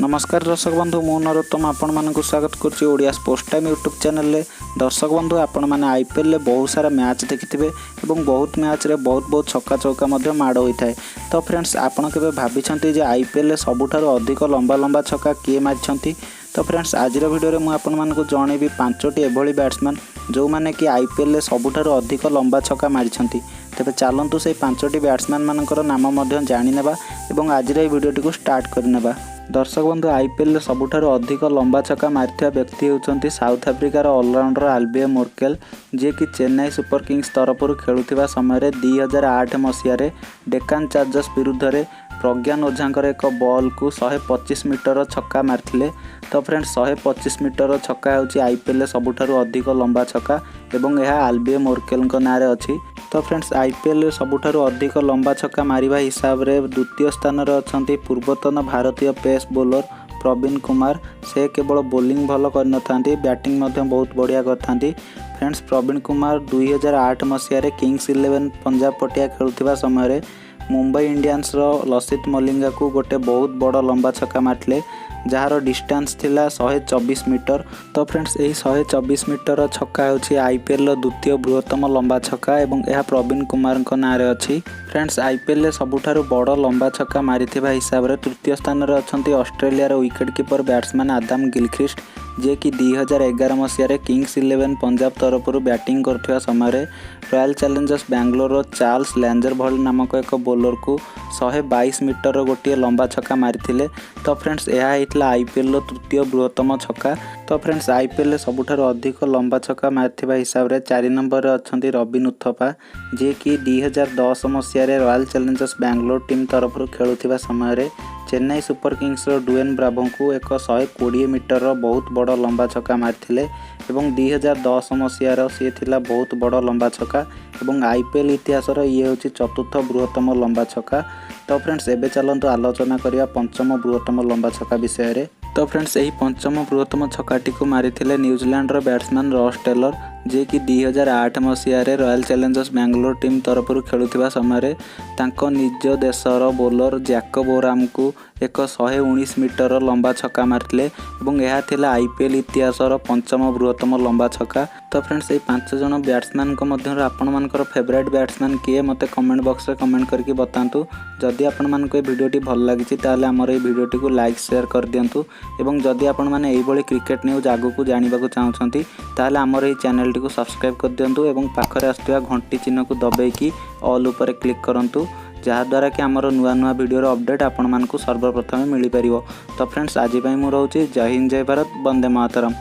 नमस्कार दर्शक बंधु मु नरोत्तम आपण मानक स्वागत करुच्ची Odia sports time YouTube channel रे। दर्शक बंधु आपण मैंने आईपीएल रे बहुत सारा मैच देखिथिबे एवं बहुत मैच रे बहुत छक्का चौका मध्य माड़ होता है। तो फ्रेंड्स आपण केबे भाबिछंती जे आईपीएल रे सबुठारु अधिक लंबा लंबा छक्का किए मारिछंती। तो फ्रेंड्स आज वीडियो रे मु आपण मानक जणेबी 5टी एभली बैट्समैन जो माने कि आईपीएल रे सबुठारु अधिक लंबा छक्का मारिछंती। तेबे चलंतु से 5टी बैट्समैन मानकर नाम मध्य जानि नेबा एवं आज रे वीडियोटी को स्टार्ट करनेबा। दर्शक बंधु आईपीएल सबुठारु अधिक लंबा छक्का मारिथिबा व्यक्ति होउछंती साउथ अफ्रिकार ऑलराउंडर अल्बियो मोर्केल, जे कि चेन्नई सुपर किंग्स तरफरु खेलुथिबा समय 2008 मसीह रे डेक्कन चार्जर्स विरुद्ध रे प्रज्ञान ओझांकर एक बॉल को 125 मीटर छक्का मारिथिले। तो फ्रेंड्स 125 मीटर छक्का होउची आईपीएल सबुठारु अधिक लंबा छक्का एवं यह अल्बियो मोर्केल नारे अछि। तो फ्रेंड्स आईपीएल सबुठारु अधिक लंबा छक्का मारिबा हिसाब रे द्वितीय स्थान रे अछंती पूर्वतन भारतीय पेस बॉलर प्रवीण कुमार। से केवल बोलिंग भल करनथांती, बैटिंग मध्य बहुत बढ़िया करथांती। फ्रेंड्स प्रवीण कुमार 2008 मसीह रे किंग्स 11 पंजाब पटिया खेलुथिबा समय मुंबई इंडियंस रो लसित मलिंगा को गोटे बहुत बड़ लंबा छक्का मारथिले, जार डिस्टेंस थिला 124 मीटर। तो फ्रेंड्स यही 124 मीटर छक्का होची आईपीएल द्वितीय बृहत्तम लंबा छक्का एवं यह प्रवीण कुमार नारे अछि। फ्रेंड्स आईपीएल सबुठारु बड़ लंबा छक्का मारिथिबा हिसाब रे तृतीय स्थान रे अछंती ऑस्ट्रेलिया रो विकेट कीपर बैट्समैन आदम गिलख्रिस्ट, जे कि 2011 मसीह रे किंग्स 11 पंजाब तरफरु बैटिंग करथिबा समय रॉयल चैलेंजर्स बेंगलोर चार्ल्स लैंजरभल नामक एक बॉलर को 122 मीटर गोटे लंबा छक्का मारिथिले। तो फ्रेंड्स यह होता आईपीएल तृतीय बृहत्तम छक्का। तो फ्रेंड्स आईपीएल सबुठारु अधिक लंबा छक्का मारिथिबा हिसाब रे 4 नंबर अछंती रबिन उथप्पा, जे कि 2010 मसीह रे रॉयल चैलेंजर्स बेंगलोर टीम तरफरु खेलुथिबा समय Chennai Super Kings Dwayne Bravo को एक 120 मीटर बहुत बड़ लंबा छक्का मारिथिले एवं 2010 मसीहार सी थिला बहुत बड़ लंबा छक्का एवं आईपीएल इतिहास ये होची चतुर्थ बृहत्तम लंबा छक्का। तो फ्रेंड्स एबे चलंतु आलोचना करिया पंचम बृहत्तम लंबा छक्का विषय रे। तो फ्रेंड्स यही पंचम बृहत्तम छक्काटी को मारिथिले न्यूजीलैंड रो बैट्समैन रॉस टेलर, जे कि 2008 मसीह रे रॉयल चैलेंजर्स बेंगलोर टीम तरफरु खेलुथिबा समय तांको निज देशर बॉलर जैकब ओराम को एक 119 मीटर लंबा छक्का मारिथिले एवं यह थिला आईपीएल इतिहासर पंचम बृहत्तम लंबा छक्का। तो फ्रेंड्स ये 5 जण बैट्समैन को मध्य आपण मानकर फेवरेट बैट्समैन किए मते कमेंट बॉक्स रे कमेंट करके बतांतु। जदि आपण मानको ए वीडियोटी भल लागिछि ताले हमर ए वीडियोटी को लाइक शेयर कर दियंतु एवं जदि आपण माने एई भली क्रिकेट न्यूज आगु को जानिबा को चाहउछंती ताले हमर ए चैनल टी को सब्सक्राइब कर दियंतु एवं पाखरे आस्तुवा घंटी चिन्ह को दबेकी ऑल ऊपर क्लिक करंतु, जहाँ द्वारा कि आमर नुआ नुआ वीडियो अपडेट आपण मानकु सर्वप्रथमे मिल पारिबो। तो फ्रेंड्स आज पई मु रहउची जय हिंद जय भारत वंदे मातरम।